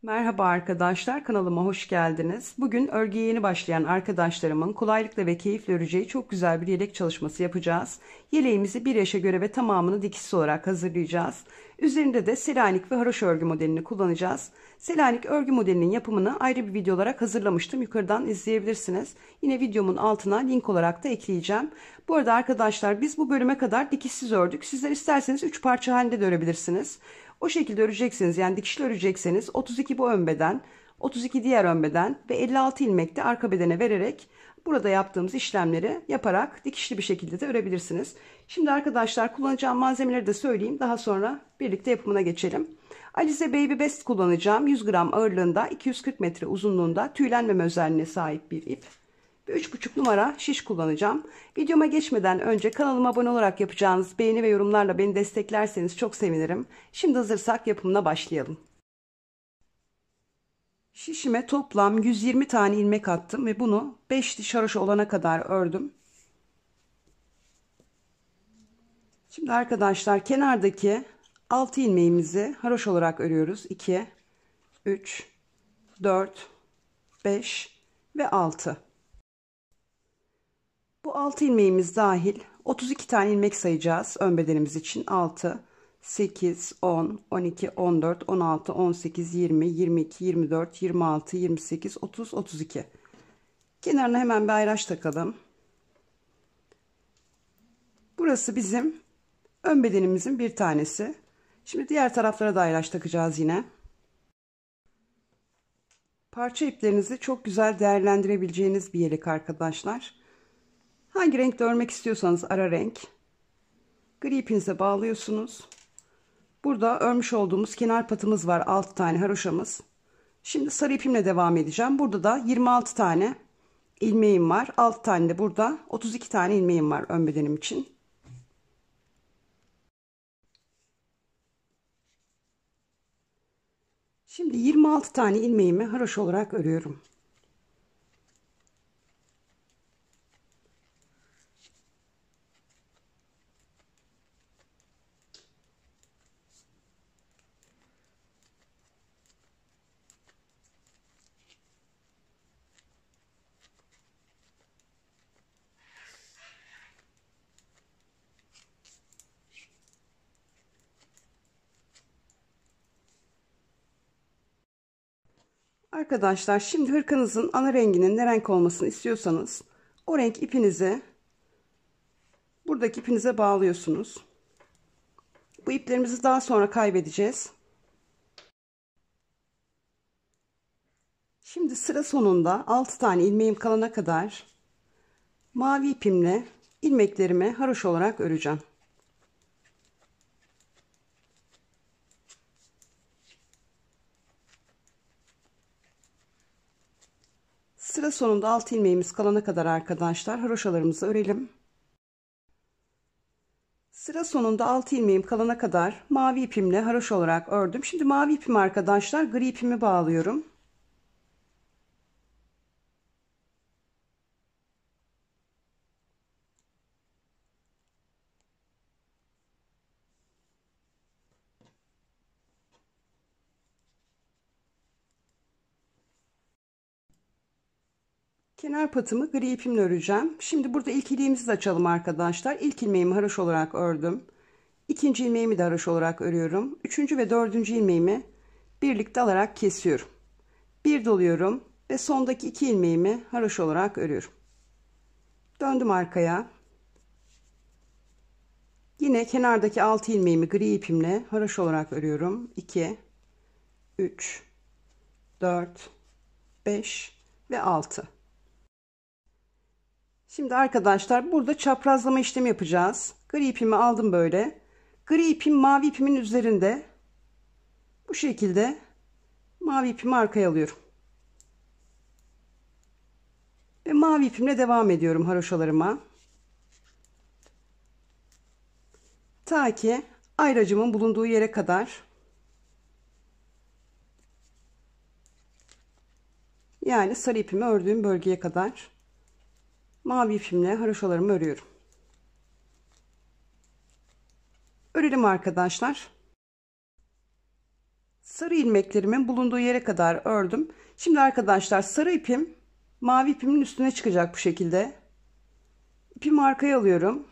Merhaba arkadaşlar, kanalıma hoş geldiniz. Bugün örgüye yeni başlayan arkadaşlarımın kolaylıkla ve keyifle öreceği çok güzel bir yelek çalışması yapacağız. Yeleğimizi bir yaşa göre ve tamamını dikişsiz olarak hazırlayacağız. Üzerinde de Selanik ve haroşa örgü modelini kullanacağız. Selanik örgü modelinin yapımını ayrı bir video olarak hazırlamıştım. Yukarıdan izleyebilirsiniz. Yine videomun altına link olarak da ekleyeceğim. Bu arada arkadaşlar biz bu bölüme kadar dikişsiz ördük. Sizler isterseniz 3 parça halinde de örebilirsiniz. O şekilde öreceksiniz, yani dikişli örecekseniz 32 bu ön beden, 32 diğer ön beden ve 56 ilmek de arka bedene vererek burada yaptığımız işlemleri yaparak dikişli bir şekilde de örebilirsiniz. Şimdi arkadaşlar kullanacağım malzemeleri de söyleyeyim, daha sonra birlikte yapımına geçelim. Alize Baby Best kullanacağım. 100 gram ağırlığında, 240 metre uzunluğunda, tüylenmeme özelliğine sahip bir ip. 3,5 numara şiş kullanacağım. Videoma geçmeden önce kanalıma abone olarak yapacağınız beğeni ve yorumlarla beni desteklerseniz çok sevinirim. Şimdi hazırsak yapımına başlayalım. Şişime toplam 120 tane ilmek attım ve bunu 5 diş haroşa olana kadar ördüm. Şimdi arkadaşlar kenardaki 6 ilmeğimizi haroşa olarak örüyoruz. 2, 3, 4, 5 ve 6. Bu 6 ilmeğimiz dahil 32 tane ilmek sayacağız ön bedenimiz için. 6, 8, 10, 12, 14, 16, 18, 20, 22, 24, 26, 28, 30, 32. Kenarına hemen bir ayraç takalım. Burası bizim ön bedenimizin bir tanesi. Şimdi diğer taraflara da ayraç takacağız yine. Parça iplerinizi çok güzel değerlendirebileceğiniz bir yelek arkadaşlar. Hangi renkte örmek istiyorsanız ara renk. Gri ipinize bağlıyorsunuz. Burada örmüş olduğumuz kenar patımız var. 6 tane haroşamız. Şimdi sarı ipimle devam edeceğim. Burada da 26 tane ilmeğim var. 6 tane de burada. 32 tane ilmeğim var ön bedenim için. Şimdi 26 tane ilmeğimi haroşa olarak örüyorum. Arkadaşlar şimdi hırkanızın ana renginin ne renk olmasını istiyorsanız o renk ipinizi buradaki ipinize bağlıyorsunuz. Bu iplerimizi daha sonra kaybedeceğiz. Şimdi sıra sonunda 6 tane ilmeğim kalana kadar mavi ipimle ilmeklerimi haroşa olarak öreceğim. Sıra sonunda 6 ilmeğimiz kalana kadar arkadaşlar haroşalarımızı örelim. Sıra sonunda 6 ilmeğim kalana kadar mavi ipimle haroşa olarak ördüm. Şimdi mavi ipimi arkadaşlar gri ipimi bağlıyorum. Kenar patımı gri ipimle öreceğim. Şimdi burada ilk ilmeğimizi de açalım arkadaşlar. İlk ilmeğimi haroşa olarak ördüm. İkinci ilmeğimi de haroşa olarak örüyorum. Üçüncü ve dördüncü ilmeğimi birlikte alarak kesiyorum. Bir doluyorum ve sondaki 2 ilmeğimi haroşa olarak örüyorum. Döndüm arkaya. Yine kenardaki 6 ilmeğimi gri ipimle haroşa olarak örüyorum. 2, 3, 4, 5 ve 6. Şimdi arkadaşlar burada çaprazlama işlemi yapacağız. Gri ipimi aldım böyle. Gri ipim mavi ipimin üzerinde. Bu şekilde mavi ipimi arkaya alıyorum. Ve mavi ipimle devam ediyorum haroşalarıma. Ta ki ayracımın bulunduğu yere kadar. Yani sarı ipimi ördüğüm bölgeye kadar mavi ipimle haroşalarımı örüyorum. Örelim arkadaşlar. Sarı ilmeklerimin bulunduğu yere kadar ördüm. Şimdi arkadaşlar sarı ipim mavi ipimin üstüne çıkacak bu şekilde. İpimi arkaya alıyorum.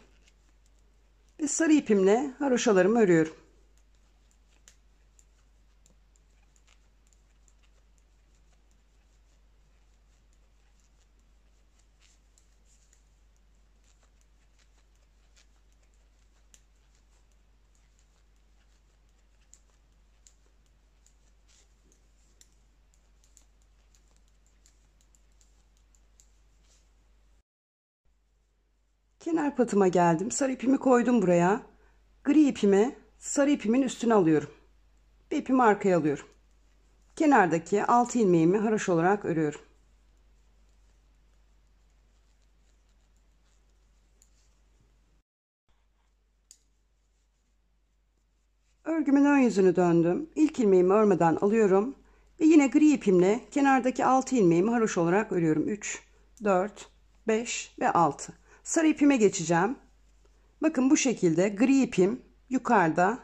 Ve sarı ipimle haroşalarımı örüyorum. Kenar patıma geldim. Sarı ipimi koydum buraya. Gri ipimi sarı ipimin üstüne alıyorum. Ve ipimi arkaya alıyorum. Kenardaki 6 ilmeğimi haroşa olarak örüyorum. Örgümün ön yüzünü döndüm. İlk ilmeğimi örmeden alıyorum. Ve yine gri ipimle kenardaki 6 ilmeğimi haroşa olarak örüyorum. 3, 4, 5 ve 6. Sarı ipime geçeceğim. Bakın bu şekilde gri ipim yukarıda,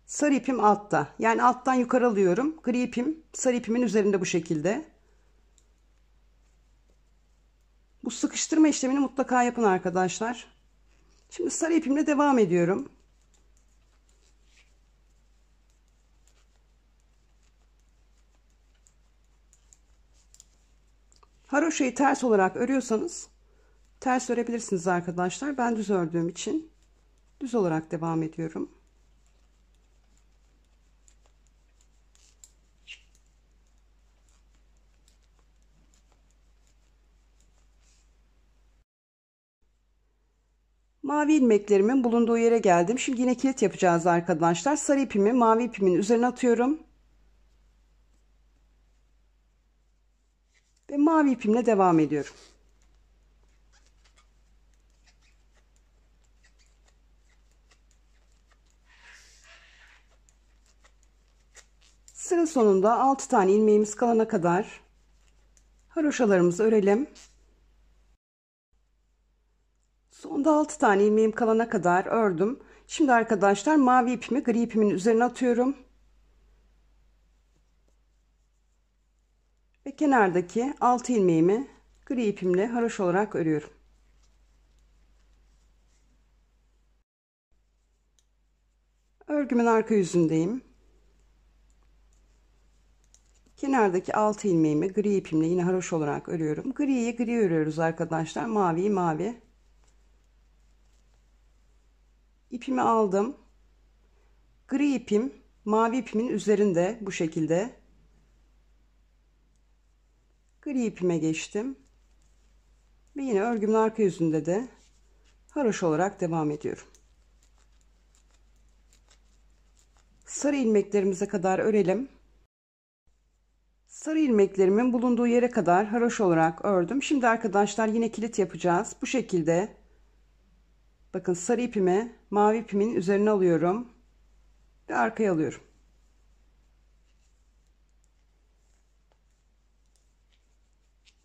sarı ipim altta. Yani alttan yukarı alıyorum. Gri ipim sarı ipimin üzerinde bu şekilde. Bu sıkıştırma işlemini mutlaka yapın arkadaşlar. Şimdi sarı ipimle devam ediyorum. Haroşayı ters olarak örüyorsanız ters örebilirsiniz arkadaşlar. Ben düz ördüğüm için düz olarak devam ediyorum. Mavi ilmeklerimin bulunduğu yere geldim. Şimdi yine kilit yapacağız arkadaşlar. Sarı ipimi mavi ipimin üzerine atıyorum. Ve mavi ipimle devam ediyorum. Sıra sonunda 6 tane ilmeğimiz kalana kadar haroşalarımızı örelim. Sonda 6 tane ilmeğim kalana kadar ördüm. Şimdi arkadaşlar mavi ipimi gri ipimin üzerine atıyorum. Ve kenardaki 6 ilmeğimi gri ipimle haroşa olarak örüyorum. Örgümün arka yüzündeyim. Kenardaki 6 ilmeğimi gri ipimle yine haroşa olarak örüyorum. Griyi gri örüyoruz arkadaşlar. Maviyi mavi. İpimi aldım. Gri ipim mavi ipimin üzerinde bu şekilde. Gri ipime geçtim. Ve yine örgümün arka yüzünde de haroşa olarak devam ediyorum. Sarı ilmeklerimize kadar örelim. Sarı ilmeklerimin bulunduğu yere kadar haroşa olarak ördüm. Şimdi arkadaşlar yine kilit yapacağız. Bu şekilde bakın sarı ipimi mavi ipimin üzerine alıyorum ve arkaya alıyorum.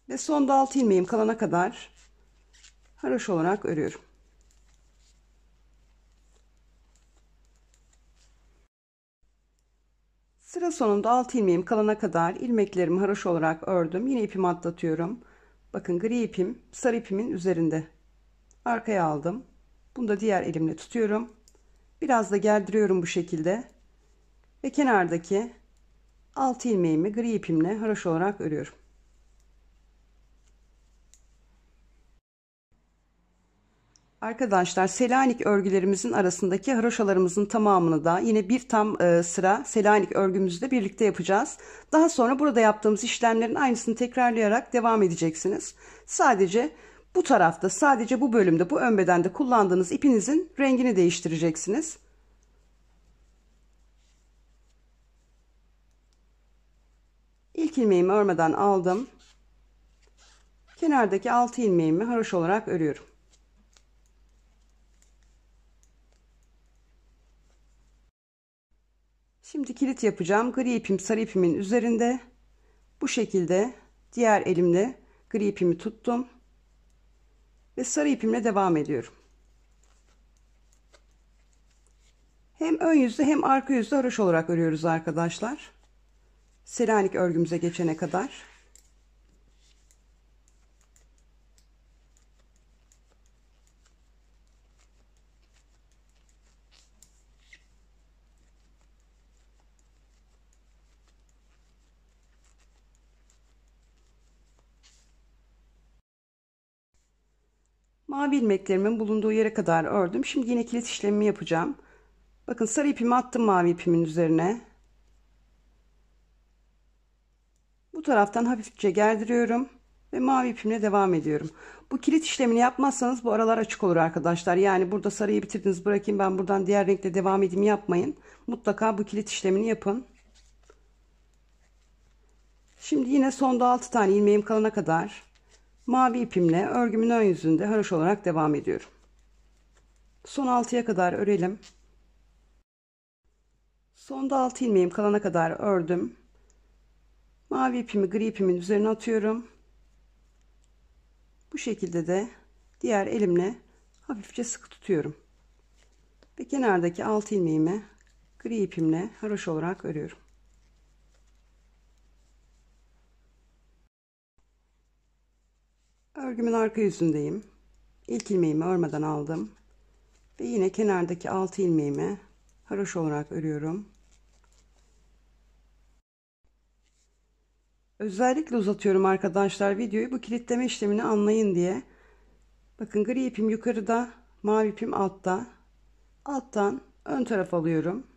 Ve sonda 6 ilmeğim kalana kadar haroşa olarak örüyorum. Sıra sonunda 6 ilmeğim kalana kadar ilmeklerimi haroşa olarak ördüm. Yine ipimi atlatıyorum. Bakın gri ipim sarı ipimin üzerinde. Arkaya aldım. Bunu da diğer elimle tutuyorum. Biraz da gerdiriyorum bu şekilde. Ve kenardaki 6 ilmeğimi gri ipimle haroşa olarak örüyorum. Arkadaşlar Selanik örgülerimizin arasındaki haroşalarımızın tamamını da yine bir tam sıra Selanik örgümüzde birlikte yapacağız. Daha sonra burada yaptığımız işlemlerin aynısını tekrarlayarak devam edeceksiniz. Sadece bu tarafta, sadece bu bölümde, bu ön bedende kullandığınız ipinizin rengini değiştireceksiniz. İlk ilmeğimi örmeden aldım. Kenardaki 6 ilmeğimi haroşa olarak örüyorum. Şimdi kilit yapacağım. Gri ipim sarı ipimin üzerinde. Bu şekilde diğer elimle gri ipimi tuttum. Ve sarı ipimle devam ediyorum. Hem ön yüzde hem arka yüzde haroşa olarak örüyoruz arkadaşlar. Selanik örgümüze geçene kadar. Mavi ilmeklerimin bulunduğu yere kadar ördüm. Şimdi yine kilit işlemimi yapacağım. Bakın sarı ipimi attım mavi ipimin üzerine. Bu taraftan hafifçe gerdiriyorum ve mavi ipimle devam ediyorum. Bu kilit işlemini yapmazsanız bu aralar açık olur arkadaşlar. Yani burada sarıyı bitirdiniz, bırakayım ben buradan diğer renkle devam edeyim yapmayın. Mutlaka bu kilit işlemini yapın. Şimdi yine sonda 6 tane ilmeğim kalana kadar mavi ipimle örgümün ön yüzünde haroşa olarak devam ediyorum. Son 6'ya kadar örelim. Sonda 6 ilmeğim kalana kadar ördüm. Mavi ipimi gri ipimin üzerine atıyorum. Bu şekilde de diğer elimle hafifçe sıkı tutuyorum. Ve kenardaki 6 ilmeğimi gri ipimle haroşa olarak örüyorum. Örgümün arka yüzündeyim. İlk ilmeğimi örmeden aldım. Ve yine kenardaki 6 ilmeğimi haroşa olarak örüyorum. Özellikle uzatıyorum arkadaşlar videoyu, bu kilitleme işlemini anlayın diye. Bakın gri ipim yukarıda, mavi ipim altta. Alttan ön taraf alıyorum.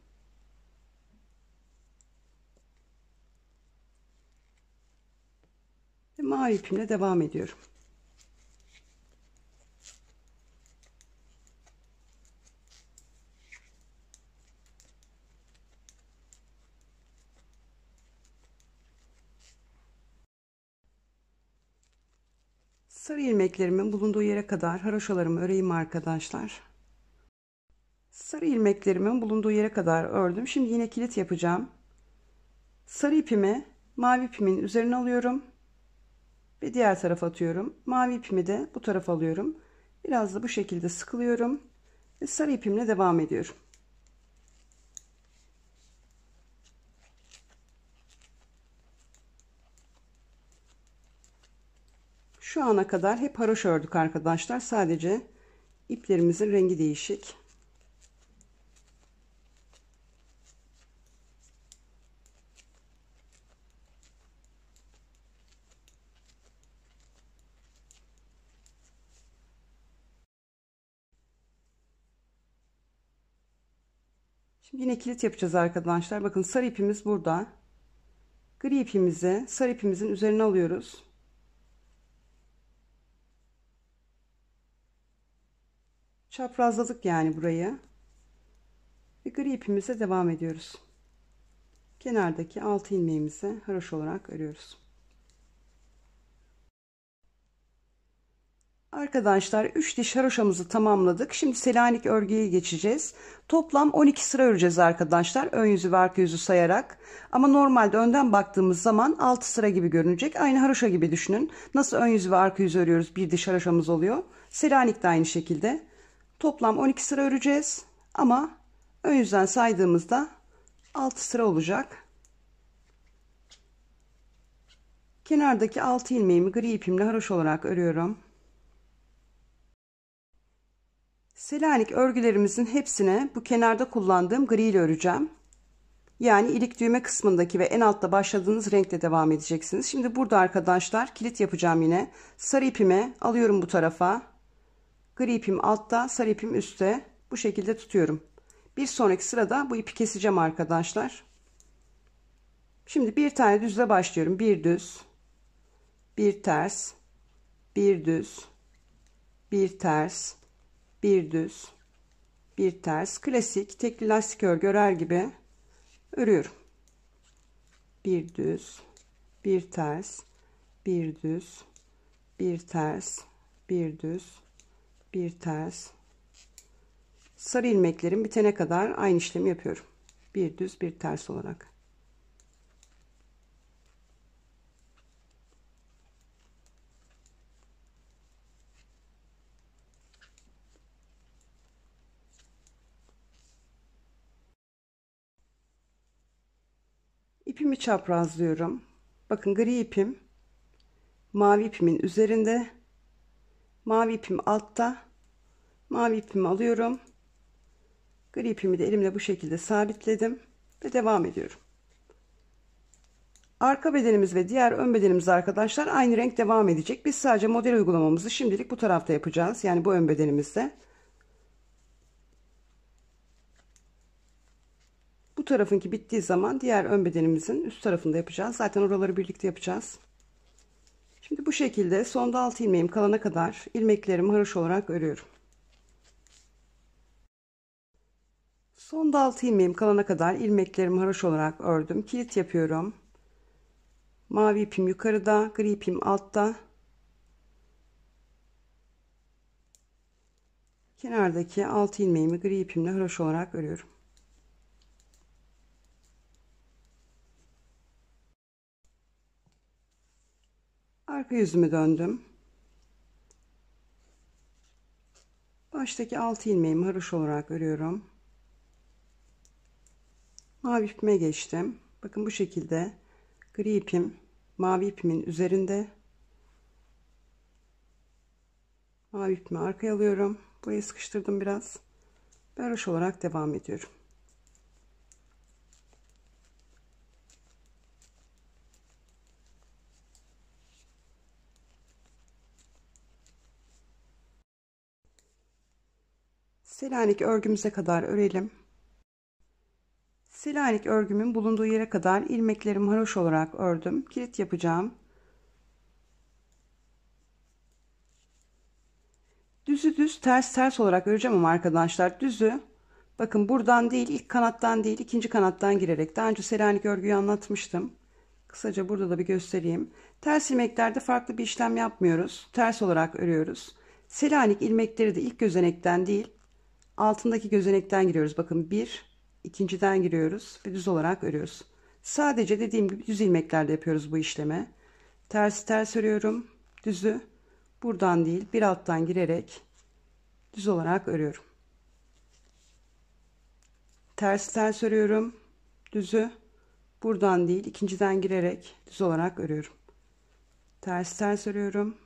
Ve mavi ipimle devam ediyorum. Sarı ilmeklerimin bulunduğu yere kadar haroşalarımı öreyim arkadaşlar. Sarı ilmeklerimin bulunduğu yere kadar ördüm. Şimdi yine kilit yapacağım. Sarı ipimi mavi ipimin üzerine alıyorum ve diğer tarafa atıyorum. Mavi ipimi de bu tarafa alıyorum. Biraz da bu şekilde sıkılıyorum ve sarı ipimle devam ediyorum. Şu ana kadar hep haroşa ördük arkadaşlar. Sadece iplerimizin rengi değişik. Şimdi yine kilit yapacağız arkadaşlar. Bakın sarı ipimiz burada. Gri ipimizi sarı ipimizin üzerine alıyoruz. Çaprazladık yani burayı. Ve gri ipimize devam ediyoruz. Kenardaki 6 ilmeğimizi haroşa olarak örüyoruz. Arkadaşlar 3 diş haroşamızı tamamladık. Şimdi Selanik örgüye geçeceğiz. Toplam 12 sıra öreceğiz arkadaşlar. Ön yüzü ve arka yüzü sayarak. Ama normalde önden baktığımız zaman 6 sıra gibi görünecek. Aynı haroşa gibi düşünün. Nasıl ön yüzü ve arka yüzü örüyoruz, bir diş haroşamız oluyor. Selanik de aynı şekilde. Toplam 12 sıra öreceğiz. Ama ön yüzden saydığımızda 6 sıra olacak. Kenardaki 6 ilmeğimi gri ipimle haroşa olarak örüyorum. Selanik örgülerimizin hepsine bu kenarda kullandığım gri ile öreceğim. Yani ilik düğme kısmındaki ve en altta başladığınız renkle devam edeceksiniz. Şimdi burada arkadaşlar kilit yapacağım yine. Sarı ipimi alıyorum bu tarafa. Gri ipim altta, sarı ipim üstte. Bu şekilde tutuyorum. Bir sonraki sırada bu ipi keseceğim arkadaşlar. Şimdi bir tane düzle başlıyorum. Bir düz, bir ters, bir düz, bir ters, bir düz, bir ters. Klasik tekli lastik örgü örer gibi örüyorum. Bir düz, bir ters, bir düz, bir ters, bir düz, bir ters. Sarı ilmeklerim bitene kadar aynı işlemi yapıyorum. Bir düz, bir ters olarak. İpimi çaprazlıyorum. Bakın gri ipim mavi ipimin üzerinde. Mavi ipim altta. Mavi ipimi alıyorum. Gri ipimi de elimle bu şekilde sabitledim ve devam ediyorum. Arka bedenimiz ve diğer ön bedenimiz arkadaşlar aynı renk devam edecek. Biz sadece model uygulamamızı şimdilik bu tarafta yapacağız. Yani bu ön bedenimizde. Bu tarafınki bittiği zaman diğer ön bedenimizin üst tarafında yapacağız. Zaten oraları birlikte yapacağız. Şimdi bu şekilde sonda 6 ilmeğim kalana kadar ilmeklerimi haroş olarak örüyorum. Sonda 6 ilmeğim kalana kadar ilmeklerimi haroş olarak ördüm. Kilit yapıyorum. Mavi ipim yukarıda, gri ipim altta. Kenardaki 6 ilmeğimi gri ipimle haroş olarak örüyorum. Arka yüzümü döndüm. Baştaki 6 ilmeğimi haroş olarak örüyorum. Mavi ipime geçtim. Bakın bu şekilde gri ipim mavi ipimin üzerinde. Mavi ipimi arkaya alıyorum. Burayı sıkıştırdım biraz. Haroş olarak devam ediyorum. Selanik örgümüze kadar örelim. Selanik örgümün bulunduğu yere kadar ilmeklerimi haroş olarak ördüm. Kilit yapacağım. Düzü düz, ters ters olarak öreceğim ama arkadaşlar düzü bakın buradan değil, ilk kanattan değil, ikinci kanattan girerek. Daha önce Selanik örgüyü anlatmıştım. Kısaca burada da bir göstereyim. Ters ilmeklerde farklı bir işlem yapmıyoruz. Ters olarak örüyoruz. Selanik ilmekleri de ilk gözenekten değil, altındaki gözenekten giriyoruz. Bakın bir, ikinciden giriyoruz ve düz olarak örüyoruz. Sadece dediğim gibi düz ilmeklerde yapıyoruz bu işlemi. Ters ters örüyorum. Düzü buradan değil, bir alttan girerek düz olarak örüyorum. Ters ters örüyorum. Düzü buradan değil, ikinciden girerek düz olarak örüyorum. Ters ters örüyorum.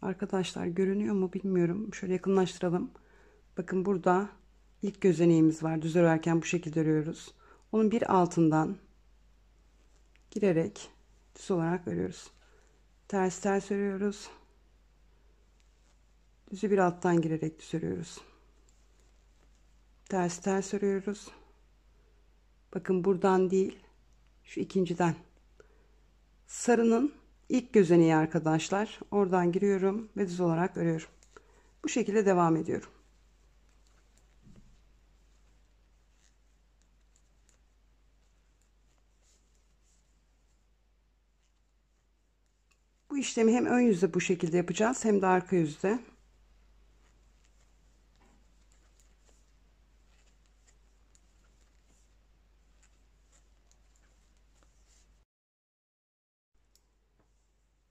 Arkadaşlar görünüyor mu bilmiyorum. Şöyle yakınlaştıralım. Bakın burada ilk gözeneğimiz var. Düz örerken bu şekilde örüyoruz. Onun bir altından girerek düz olarak örüyoruz. Ters ters örüyoruz. Düzü bir alttan girerek düz örüyoruz. Ters ters örüyoruz. Bakın buradan değil, şu ikinciden. Sarının ilk gözeneği arkadaşlar. Oradan giriyorum ve düz olarak örüyorum. Bu şekilde devam ediyorum. Bu işlemi hem ön yüzde bu şekilde yapacağız hem de arka yüzde.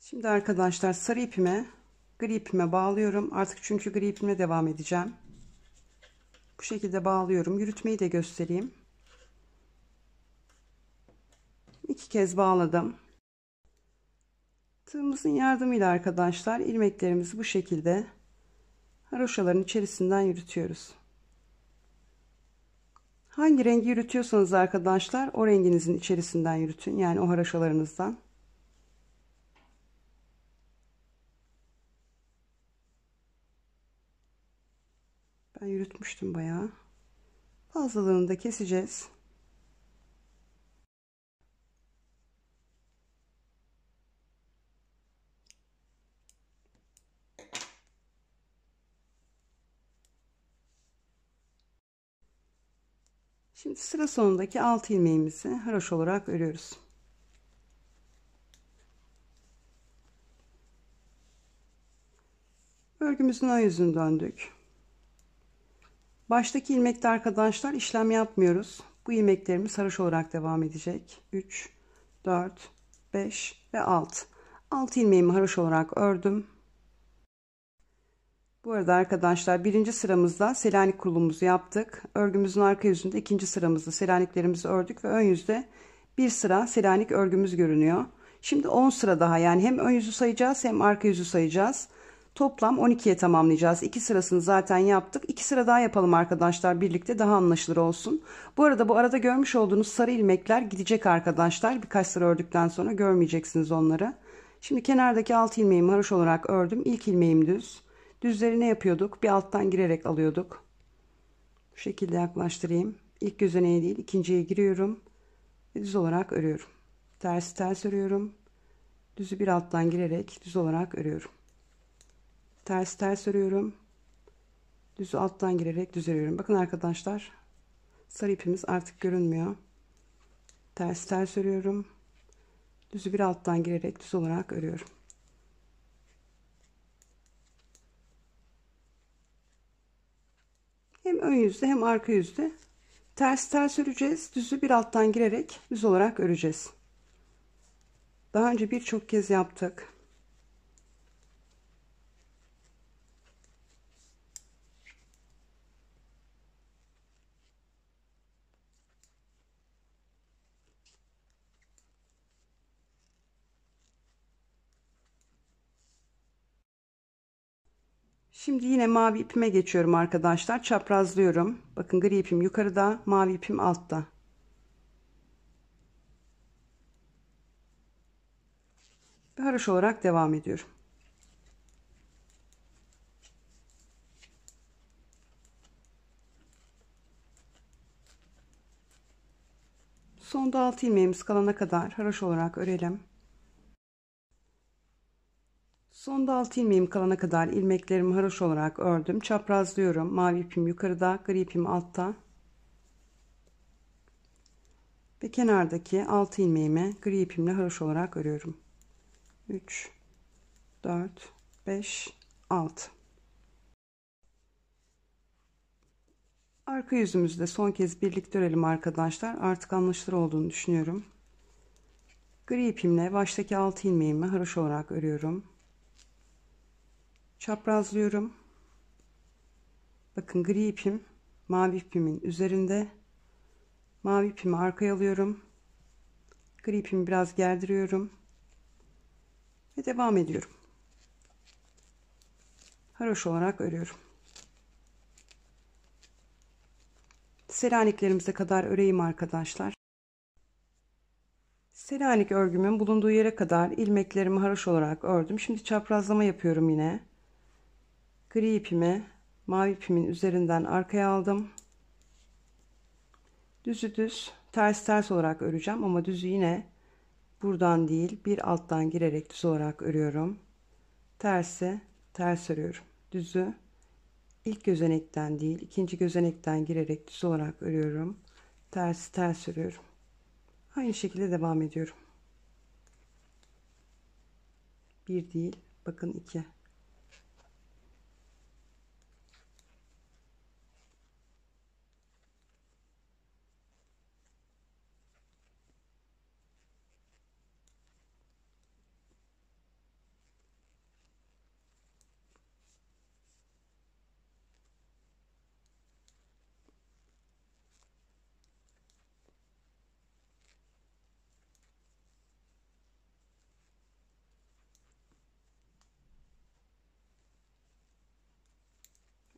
Şimdi arkadaşlar sarı ipime gri ipime bağlıyorum. Artık çünkü gri ipime devam edeceğim. Bu şekilde bağlıyorum. Yürütmeyi de göstereyim. 2 kez bağladım. Tığımızın yardımıyla arkadaşlar ilmeklerimizi bu şekilde haroşaların içerisinden yürütüyoruz. Hangi rengi yürütüyorsanız arkadaşlar o renginizin içerisinden yürütün. Yani o haroşalarınızdan. Ben yürütmüştüm bayağı. Fazlalığını da keseceğiz. Şimdi sıra sonundaki 6 ilmeğimizi haroş olarak örüyoruz. Örgümüzün ön yüzünü döndük. Baştaki ilmekte arkadaşlar işlem yapmıyoruz. Bu ilmeklerimiz haroş olarak devam edecek. 3, 4, 5 ve 6. 6 ilmeğimi haroş olarak ördüm. Bu arada arkadaşlar birinci sıramızda Selanik kurulumuzu yaptık. Örgümüzün arka yüzünde ikinci sıramızda Selaniklerimizi ördük ve ön yüzde bir sıra Selanik örgümüz görünüyor. Şimdi 10 sıra daha, yani hem ön yüzü sayacağız hem arka yüzü sayacağız. Toplam 12'ye tamamlayacağız. 2 sırasını zaten yaptık. 2 sıra daha yapalım arkadaşlar, birlikte daha anlaşılır olsun. Bu arada görmüş olduğunuz sarı ilmekler gidecek arkadaşlar. Birkaç sıra ördükten sonra görmeyeceksiniz onları. Şimdi kenardaki 6 ilmeğimi haroş olarak ördüm. İlk ilmeğim düz. Düzleri ne yapıyorduk? Bir alttan girerek alıyorduk. Bu şekilde yaklaştırayım. İlk gözeneğe değil, ikinciye giriyorum ve düz olarak örüyorum. Ters örüyorum. Düzü bir alttan girerek düz olarak örüyorum. Ters örüyorum. Düzü alttan girerek düz örüyorum. Bakın arkadaşlar, sarı ipimiz artık görünmüyor. Ters örüyorum. Düzü bir alttan girerek düz olarak örüyorum. Hem ön yüzde hem arka yüzde ters öreceğiz. Düzü bir alttan girerek düz olarak öreceğiz. Daha önce birçok kez yaptık. Şimdi yine mavi ipime geçiyorum arkadaşlar. Çaprazlıyorum. Bakın gri ipim yukarıda, mavi ipim altta. Ve haroş olarak devam ediyorum. Sonda 6 ilmeğimiz kalana kadar haroş olarak örelim. Sonda 6 ilmeğim kalana kadar ilmeklerimi haroş olarak ördüm. Çaprazlıyorum. Mavi ipim yukarıda, gri ipim altta. Ve kenardaki 6 ilmeğimi gri ipimle haroş olarak örüyorum. 3, 4, 5, 6. Arka yüzümüzü de son kez birlikte örelim arkadaşlar. Artık anlaşılır olduğunu düşünüyorum. Gri ipimle baştaki 6 ilmeğimi haroş olarak örüyorum. Çaprazlıyorum. Bakın gri ipim mavi ipimin üzerinde. Mavi ipimi arkaya alıyorum. Gri ipimi biraz gerdiriyorum. Ve devam ediyorum. Haroş olarak örüyorum. Selaniklerimize kadar öreyim arkadaşlar. Selanik örgümün bulunduğu yere kadar ilmeklerimi haroş olarak ördüm. Şimdi çaprazlama yapıyorum yine. Gri ipimi mavi ipimin üzerinden arkaya aldım. Düzü düz, ters olarak öreceğim ama düzü yine buradan değil, bir alttan girerek düz olarak örüyorum. Tersi ters örüyorum. Düzü ilk gözenekten değil, ikinci gözenekten girerek düz olarak örüyorum. Tersi ters örüyorum. Aynı şekilde devam ediyorum. Bir değil, bakın iki.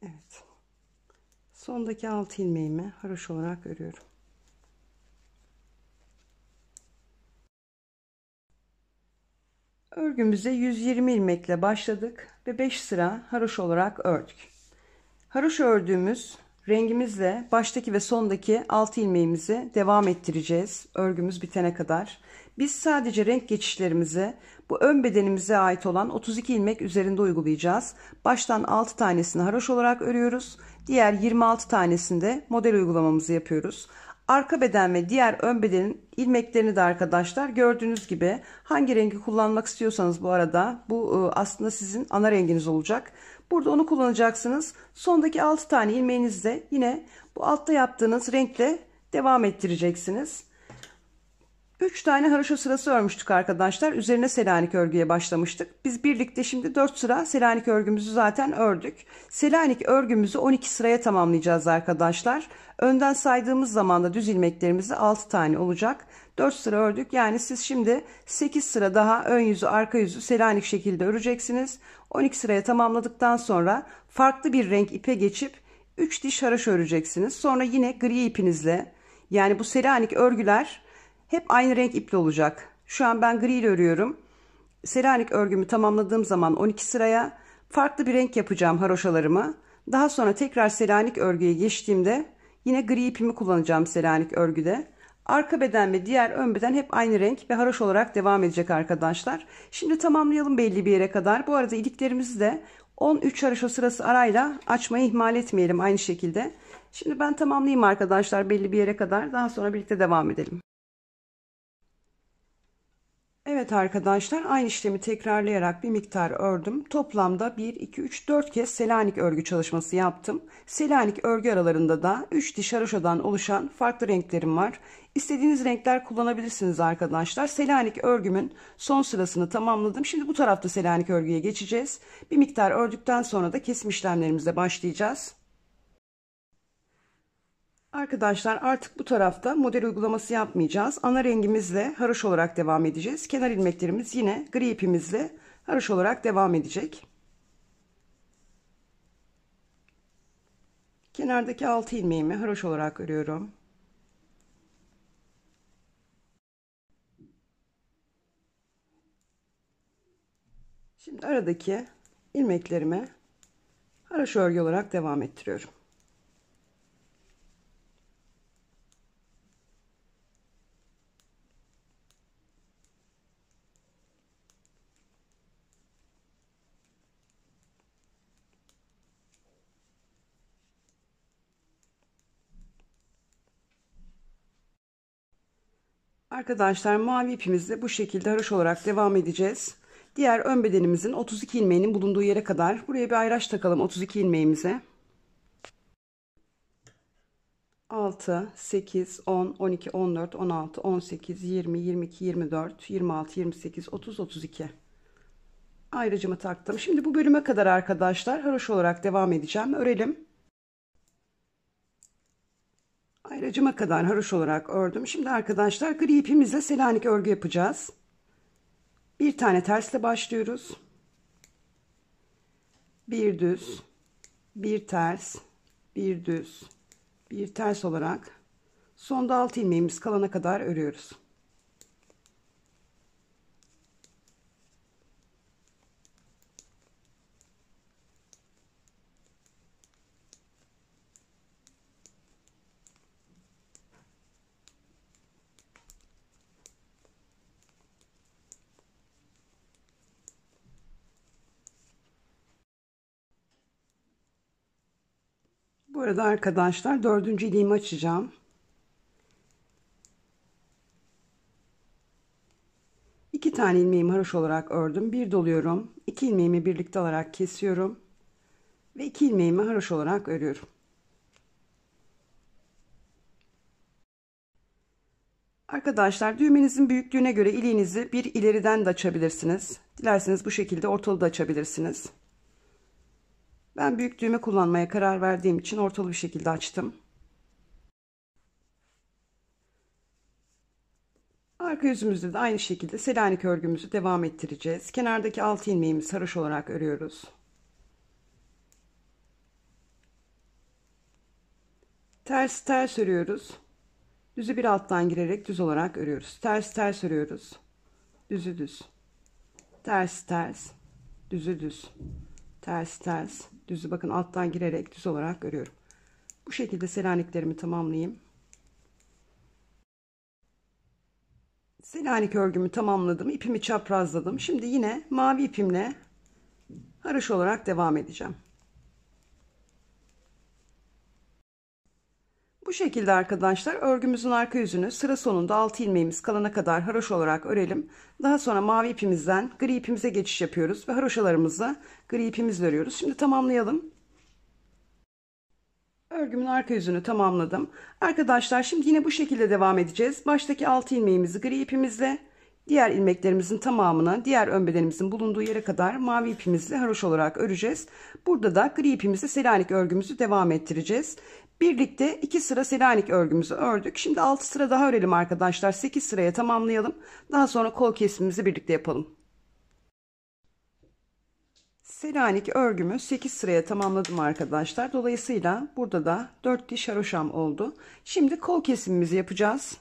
Evet. Sondaki 6 ilmeğimi haroş olarak örüyorum. Örgümüze 120 ilmekle başladık ve 5 sıra haroş olarak ördük. Haroş ördüğümüz rengimizle baştaki ve sondaki 6 ilmeğimizi devam ettireceğiz örgümüz bitene kadar. Biz sadece renk geçişlerimizi bu ön bedenimize ait olan 32 ilmek üzerinde uygulayacağız. Baştan 6 tanesini haroş olarak örüyoruz. Diğer 26 tanesinde model uygulamamızı yapıyoruz. Arka beden ve diğer ön bedenin ilmeklerini de arkadaşlar gördüğünüz gibi hangi rengi kullanmak istiyorsanız, bu arada bu aslında sizin ana renginiz olacak. Burada onu kullanacaksınız. Sondaki 6 tane ilmeğinizde yine bu altta yaptığınız renkle devam ettireceksiniz. 3 tane haroşa sırası örmüştük arkadaşlar. Üzerine Selanik örgüye başlamıştık. Biz birlikte şimdi 4 sıra Selanik örgümüzü zaten ördük. Selanik örgümüzü 12 sıraya tamamlayacağız arkadaşlar. Önden saydığımız zaman da düz ilmeklerimiz 6 tane olacak. 4 sıra ördük. Yani siz şimdi 8 sıra daha ön yüzü arka yüzü Selanik şekilde öreceksiniz. 12 sıraya tamamladıktan sonra farklı bir renk ipe geçip 3 diş haroşa öreceksiniz. Sonra yine gri ipinizle, yani bu Selanik örgüler hep aynı renk iple olacak. Şu an ben gri ile örüyorum. Selanik örgümü tamamladığım zaman 12 sıraya farklı bir renk yapacağım haroşalarımı. Daha sonra tekrar Selanik örgüye geçtiğimde yine gri ipimi kullanacağım Selanik örgüde. Arka beden ve diğer ön beden hep aynı renk ve haroşa olarak devam edecek arkadaşlar. Şimdi tamamlayalım belli bir yere kadar. Bu arada iliklerimizi de 13 haroşa sırası arayla açmayı ihmal etmeyelim aynı şekilde. Şimdi ben tamamlayayım arkadaşlar belli bir yere kadar. Daha sonra birlikte devam edelim. Evet arkadaşlar, aynı işlemi tekrarlayarak bir miktar ördüm. Toplamda 1, 2, 3, 4 kez Selanik örgü çalışması yaptım. Selanik örgü aralarında da 3 diş haroşadan oluşan farklı renklerim var. İstediğiniz renkler kullanabilirsiniz arkadaşlar. Selanik örgümün son sırasını tamamladım. Şimdi bu tarafta Selanik örgüye geçeceğiz. Bir miktar ördükten sonra da kesim işlemlerimize başlayacağız. Arkadaşlar artık bu tarafta model uygulaması yapmayacağız. Ana rengimizle haroşa olarak devam edeceğiz. Kenar ilmeklerimiz yine gri ipimizle haroşa olarak devam edecek. Kenardaki 6 ilmeğimi haroşa olarak örüyorum. Şimdi aradaki ilmeklerimi haroşa örgü olarak devam ettiriyorum. Arkadaşlar mavi ipimizle bu şekilde haroşa olarak devam edeceğiz. Diğer ön bedenimizin 32 ilmeğinin bulunduğu yere kadar buraya bir ayraç takalım 32 ilmeğimize. 6, 8, 10, 12, 14, 16, 18, 20, 22, 24, 26, 28, 30, 32. Ayracımı taktım. Şimdi bu bölüme kadar arkadaşlar haroşa olarak devam edeceğim. Örelim. Ayracıma kadar haroşa olarak ördüm. Şimdi arkadaşlar gri ipimizle Selanik örgü yapacağız. Bir tane tersle başlıyoruz. Bir düz, bir ters, bir düz, bir ters olarak sonda 6 ilmeğimiz kalana kadar örüyoruz. Bu arada arkadaşlar 4. iliğimi açacağım. 2 tane ilmeğimi haroşa olarak ördüm. Bir doluyorum. 2 ilmeğimi birlikte alarak kesiyorum. Ve 2 ilmeğimi haroşa olarak örüyorum. Arkadaşlar düğmenizin büyüklüğüne göre iliğinizi bir ileriden de açabilirsiniz. Dilerseniz bu şekilde ortalı da açabilirsiniz. Ben büyük düğme kullanmaya karar verdiğim için ortalı bir şekilde açtım. Arka yüzümüzde de aynı şekilde Selanik örgümüzü devam ettireceğiz. Kenardaki 6 ilmeğimizi haroşa olarak örüyoruz. Ters ters örüyoruz. Düzü bir alttan girerek düz olarak örüyoruz. Ters ters örüyoruz. Düzü düz. Ters ters. Düzü düz. Ters ters. Düzü bakın alttan girerek düz olarak örüyorum. Bu şekilde Selaniklerimi tamamlayayım. Selanik örgümü tamamladım. İpimi çaprazladım. Şimdi yine mavi ipimle haroşa olarak devam edeceğim. Bu şekilde arkadaşlar örgümüzün arka yüzünü sıra sonunda 6 ilmeğimiz kalana kadar haroşa olarak örelim. Daha sonra mavi ipimizden gri ipimize geçiş yapıyoruz ve haroşalarımızı gri ipimizle örüyoruz. Şimdi tamamlayalım. Örgümün arka yüzünü tamamladım. Arkadaşlar şimdi yine bu şekilde devam edeceğiz. Baştaki 6 ilmeğimizi gri ipimizle, diğer ilmeklerimizin tamamını diğer ön bedenimizin bulunduğu yere kadar mavi ipimizle haroşa olarak öreceğiz. Burada da gri ipimizle Selanik örgümüzü devam ettireceğiz. Birlikte 2 sıra Selanik örgümüzü ördük. Şimdi 6 sıra daha örelim arkadaşlar. 8 sıraya tamamlayalım. Daha sonra kol kesimimizi birlikte yapalım. Selanik örgümü 8 sıraya tamamladım arkadaşlar. Dolayısıyla burada da 4 diş haroşam oldu. Şimdi kol kesimimizi yapacağız.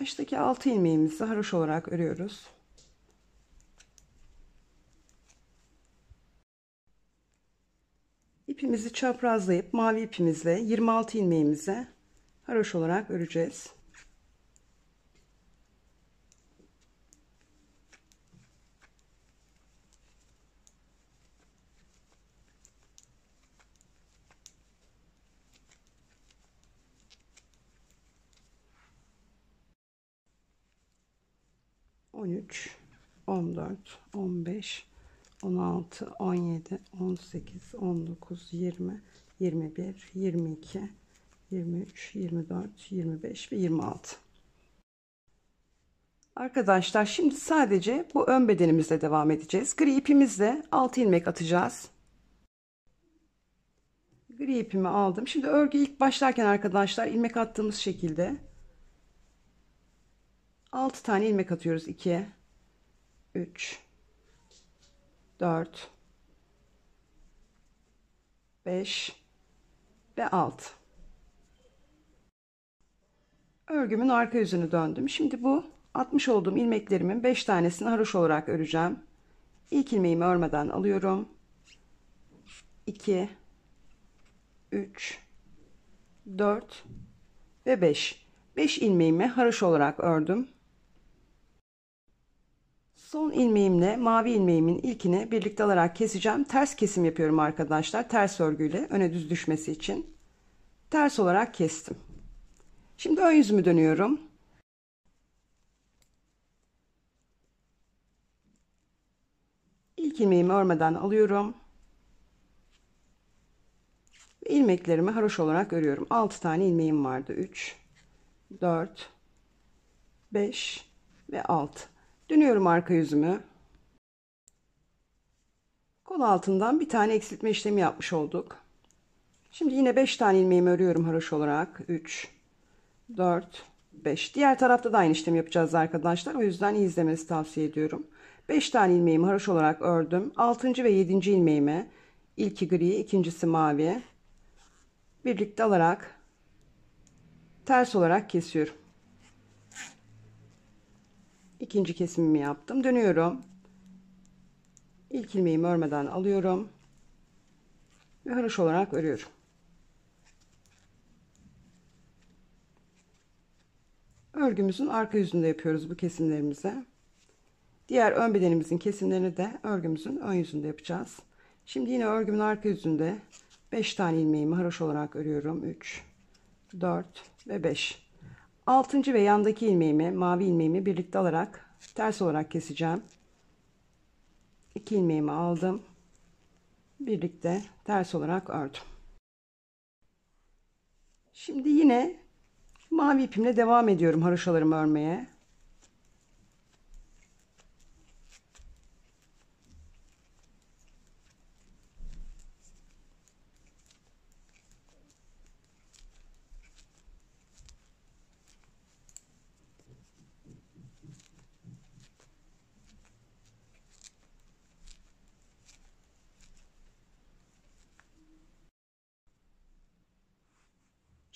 Baştaki 6 ilmeğimizi haroşa olarak örüyoruz. İpimizi çaprazlayıp mavi ipimizle 26 ilmeğimizi haroşa olarak öreceğiz. On üç, 14, 15, 16, 17, 18, 19, 20, 21, 22, 23, 24, 25 ve 26. Arkadaşlar şimdi sadece bu ön bedenimizle devam edeceğiz. Gri ipimizle 6 ilmek atacağız. Gri ipimi aldım. Şimdi örgü ilk başlarken arkadaşlar ilmek attığımız şekilde 6 tane ilmek atıyoruz. 2, 3, 4, 5 ve 6. Örgümün arka yüzünü döndüm. Şimdi bu atmış olduğum ilmeklerimin 5 tanesini haroşa olarak öreceğim. İlk ilmeğimi örmeden alıyorum. 2, 3, 4 ve 5. 5 ilmeğimi haroşa olarak ördüm. Son ilmeğimle mavi ilmeğimin ilkini birlikte alarak keseceğim. Ters kesim yapıyorum arkadaşlar. Ters örgüyle öne düz düşmesi için. Ters olarak kestim. Şimdi ön yüzümü dönüyorum. İlk ilmeğimi örmeden alıyorum. Ve ilmeklerimi haroşa olarak örüyorum. 6 tane ilmeğim vardı. 3, 4, 5 ve 6. Dönüyorum arka yüzümü. Kol altından bir tane eksiltme işlemi yapmış olduk. Şimdi yine 5 tane ilmeğimi örüyorum haroşa olarak. 3, 4, 5. Diğer tarafta da aynı işlemi yapacağız arkadaşlar. O yüzden iyi izlemenizi tavsiye ediyorum. 5 tane ilmeğimi haroşa olarak ördüm. 6. ve 7. ilmeğimi, ilki gri, ikincisi mavi, birlikte alarak ters olarak kesiyorum. İkinci kesimimi yaptım. Dönüyorum. İlk ilmeğimi örmeden alıyorum ve haroşa olarak örüyorum. Örgümüzün arka yüzünde yapıyoruz bu kesimlerimizi. Diğer ön bedenimizin kesimlerini de örgümüzün ön yüzünde yapacağız. Şimdi yine örgümün arka yüzünde 5 tane ilmeğimi haroşa olarak örüyorum. 3, 4 ve 5. 6. ve yandaki ilmeğimi, mavi ilmeğimi birlikte alarak ters olarak keseceğim. 2 ilmeğimi aldım. Birlikte ters olarak ördüm. Şimdi yine mavi ipimle devam ediyorum haroşalarımı örmeye.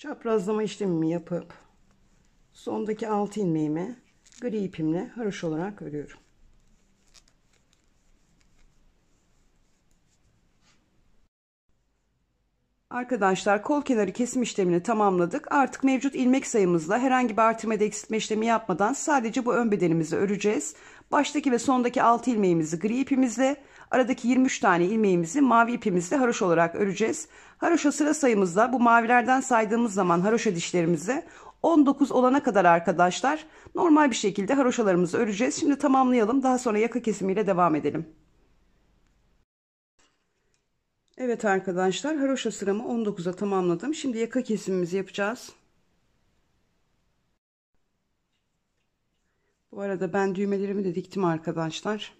Çaprazlama işlemimi yapıp sondaki 6 ilmeğimi gri ipimle haroşa olarak örüyorum. Arkadaşlar kol kenarı kesim işlemini tamamladık. Artık mevcut ilmek sayımızla herhangi bir artırma ya da eksiltme işlemi yapmadan sadece bu ön bedenimizi öreceğiz. Baştaki ve sondaki 6 ilmeğimizi gri ipimizle, aradaki 23 tane ilmeğimizi mavi ipimizle haroşa olarak öreceğiz. Haroşa sıra sayımızda bu mavilerden saydığımız zaman haroşa dişlerimizi 19 olana kadar arkadaşlar normal bir şekilde haroşalarımızı öreceğiz. Şimdi tamamlayalım. Daha sonra yaka kesimiyle devam edelim. Evet arkadaşlar, haroşa sıramı 19'a tamamladım. Şimdi yaka kesimimizi yapacağız. Bu arada ben düğmelerimi de diktim arkadaşlar.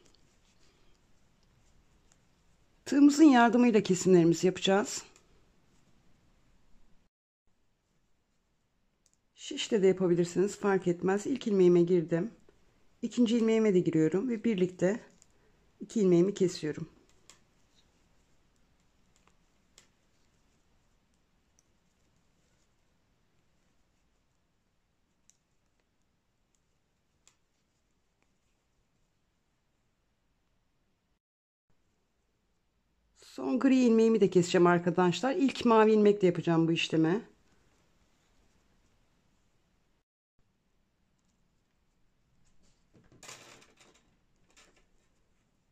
Tığımızın yardımıyla kesimlerimizi yapacağız. Şişle de yapabilirsiniz, fark etmez. İlk ilmeğime girdim. İkinci ilmeğime de giriyorum ve birlikte iki ilmeğimi kesiyorum. Son gri ilmeğimi de keseceğim arkadaşlar. İlk mavi ilmekle yapacağım bu işlemi.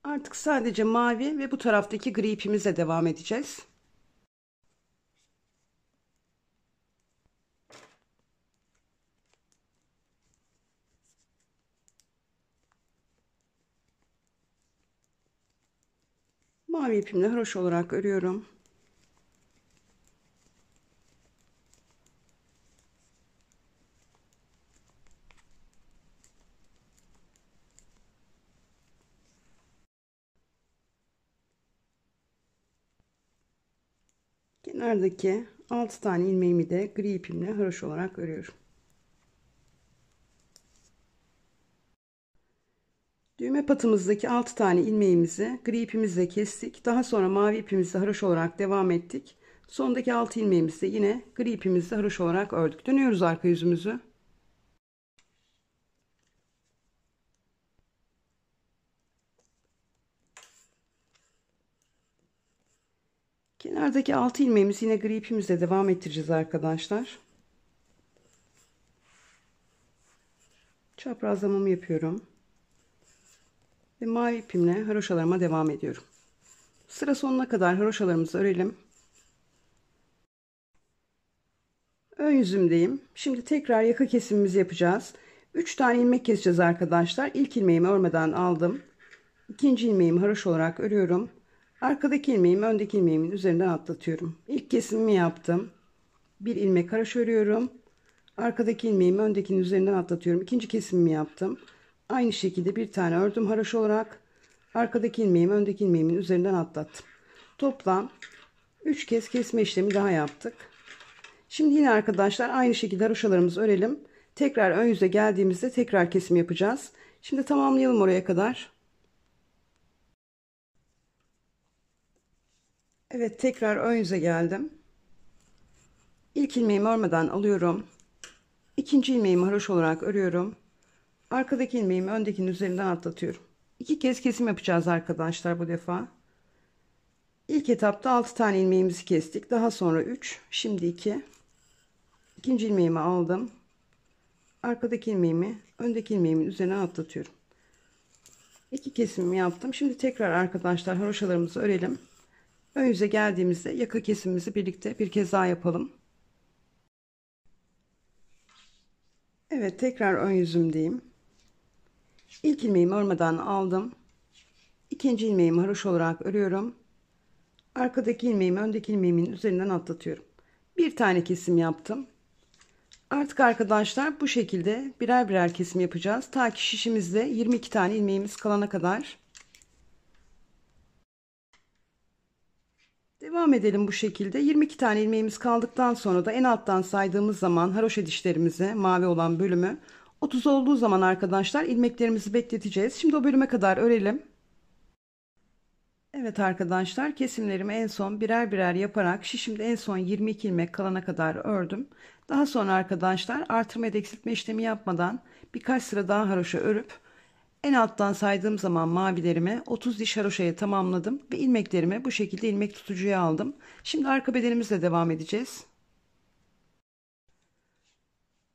Artık sadece mavi ve bu taraftaki gri ipimizle devam edeceğiz. Mavi ipimle haroşa olarak örüyorum. Kenardaki 6 tane ilmeğimi de gri ipimle haroşa olarak örüyorum. Düğme patımızdaki 6 tane ilmeğimizi gri ipimizle kestik. Daha sonra mavi ipimizle haroşa olarak devam ettik. Sondaki 6 ilmeğimizi de yine gri ipimizle haroşa olarak ördük. Dönüyoruz arka yüzümüzü. Kenardaki 6 ilmeğimizi yine gri ipimizle devam ettireceğiz arkadaşlar. Çaprazlamamı yapıyorum. Ve mavi ipimle haroşalarıma devam ediyorum. Sıra sonuna kadar haroşalarımızı örelim. Ön yüzümdeyim. Şimdi tekrar yaka kesimimizi yapacağız. 3 tane ilmek keseceğiz arkadaşlar. İlk ilmeğimi örmeden aldım. İkinci ilmeğimi haroşa olarak örüyorum. Arkadaki ilmeğimi öndeki ilmeğimin üzerinden atlatıyorum. İlk kesimimi yaptım. Bir ilmek haroşa örüyorum. Arkadaki ilmeğimi öndekinin üzerinden atlatıyorum. İkinci kesimimi yaptım. Aynı şekilde bir tane ördüm haroşa olarak. Arkadaki ilmeğimi öndeki ilmeğimin üzerinden atlattım. Toplam 3 kez kesme işlemi daha yaptık. Şimdi yine arkadaşlar aynı şekilde haroşalarımızı örelim. Tekrar ön yüze geldiğimizde tekrar kesim yapacağız. Şimdi tamamlayalım oraya kadar. Evet, tekrar ön yüze geldim. İlk ilmeğimi örmeden alıyorum. İkinci ilmeğimi haroşa olarak örüyorum. Arkadaki ilmeğimi öndekinin üzerinden atlatıyorum. 2 kez kesim yapacağız arkadaşlar bu defa. İlk etapta 6 tane ilmeğimizi kestik. Daha sonra 3, şimdi 2. İkinci ilmeğimi aldım. Arkadaki ilmeğimi öndeki ilmeğimin üzerine atlatıyorum. 2 kesimimi yaptım. Şimdi tekrar arkadaşlar haroşalarımızı örelim. Ön yüze geldiğimizde yaka kesimimizi birlikte bir kez daha yapalım. Evet, tekrar ön yüzümdeyim. İlk ilmeğimi örmeden aldım. İkinci ilmeğimi haroşa olarak örüyorum. Arkadaki ilmeğimi öndeki ilmeğimin üzerinden atlatıyorum. Bir tane kesim yaptım. Artık arkadaşlar bu şekilde birer birer kesim yapacağız. Ta ki şişimizde 22 tane ilmeğimiz kalana kadar. Devam edelim bu şekilde. 22 tane ilmeğimiz kaldıktan sonra da en alttan saydığımız zaman haroşa dişlerimizi, mavi olan bölümü 30 olduğu zaman arkadaşlar ilmeklerimizi bekleteceğiz. Şimdi o bölüme kadar örelim. Evet arkadaşlar, kesimlerimi en son birer birer yaparak şişimde en son 22 ilmek kalana kadar ördüm. Daha sonra arkadaşlar artırma ya da eksiltme işlemi yapmadan birkaç sıra daha haroşa örüp en alttan saydığım zaman mavilerimi 30 diş haroşaya tamamladım ve ilmeklerimi bu şekilde ilmek tutucuya aldım. Şimdi arka bedenimizle devam edeceğiz.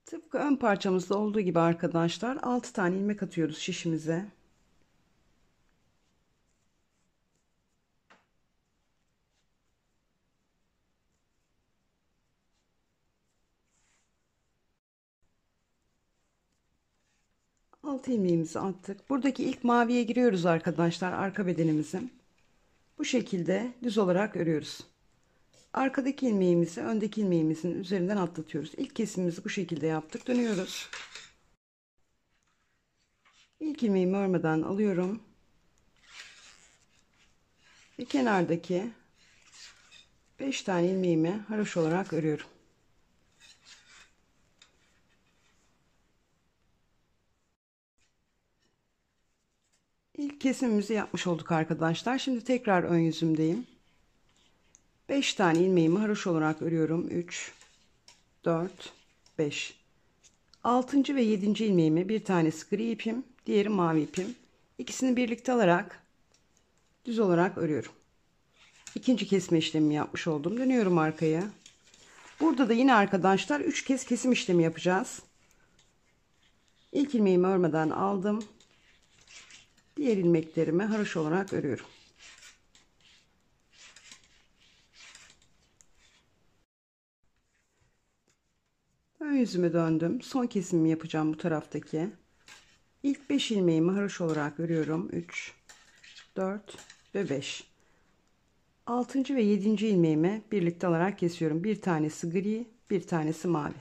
Tıpkı ön parçamızda olduğu gibi arkadaşlar 6 tane ilmek atıyoruz şişimize. Altı ilmeğimizi attık. Buradaki ilk maviye giriyoruz arkadaşlar arka bedenimizin. Bu şekilde düz olarak örüyoruz. Arkadaki ilmeğimizi öndeki ilmeğimizin üzerinden atlatıyoruz. İlk kesimimizi bu şekilde yaptık. Dönüyoruz. İlk ilmeğimi örmeden alıyorum. Ve kenardaki 5 tane ilmeğimi haroşa olarak örüyorum. İlk kesimimizi yapmış olduk arkadaşlar. Şimdi tekrar ön yüzümdeyim. 5 tane ilmeğimi haroşa olarak örüyorum. 3, 4, 5. 6. ve 7. ilmeğimi, bir tanesi gri ipim, diğeri mavi ipim. İkisini birlikte alarak düz olarak örüyorum. İkinci kesme işlemi yapmış oldum. Dönüyorum arkaya. Burada da yine arkadaşlar 3 kez kesim işlemi yapacağız. İlk ilmeğimi örmeden aldım. Diğer ilmeklerimi haroşa olarak örüyorum. Ön yüzüme döndüm. Son kesimimi yapacağım bu taraftaki. İlk 5 ilmeğimi haroşa olarak örüyorum. 3, 4 ve 5. 6. ve 7. ilmeğimi birlikte alarak kesiyorum. Bir tanesi gri, bir tanesi mavi.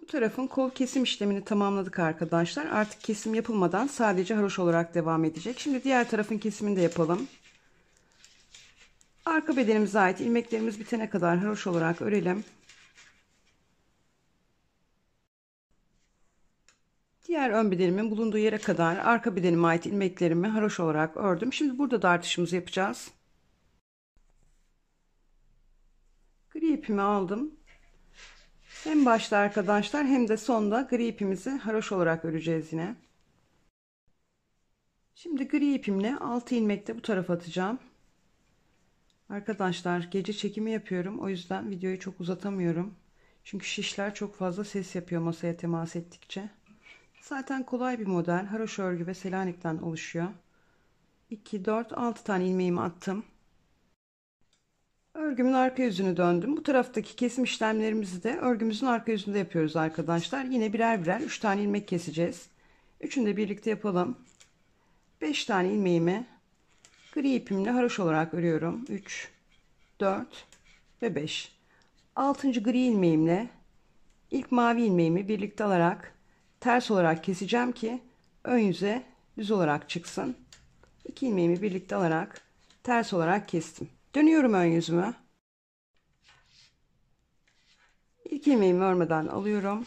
Bu tarafın kol kesim işlemini tamamladık arkadaşlar. Artık kesim yapılmadan sadece haroşa olarak devam edecek. Şimdi diğer tarafın kesimini de yapalım. Arka bedenimize ait ilmeklerimiz bitene kadar haroşa olarak örelim. Diğer ön bedenimin bulunduğu yere kadar arka bedenime ait ilmeklerimi haroşa olarak ördüm. Şimdi burada da artışımızı yapacağız. Gri ipimi aldım. Hem başta arkadaşlar hem de sonda gri ipimizi haroşa olarak öreceğiz yine. Şimdi gri ipimle 6 ilmek de bu tarafa atacağım. Arkadaşlar gece çekimi yapıyorum. O yüzden videoyu çok uzatamıyorum. Çünkü şişler çok fazla ses yapıyor masaya temas ettikçe. Zaten kolay bir model. Haroşa örgü ve Selanik'ten oluşuyor. 2, 4, 6 tane ilmeğimi attım. Örgümün arka yüzünü döndüm. Bu taraftaki kesim işlemlerimizi de örgümüzün arka yüzünde yapıyoruz arkadaşlar. Yine birer birer 3 tane ilmek keseceğiz. Üçünü de birlikte yapalım. 5 tane ilmeğimi gri ipimle haroşa olarak örüyorum. 3, 4 ve 5. 6. gri ilmeğimle ilk mavi ilmeğimi birlikte alarak ters olarak keseceğim ki ön yüze düz olarak çıksın. 2 ilmeğimi birlikte alarak ters olarak kestim. Dönüyorum ön yüzümü. İlk ilmeğimi örmeden alıyorum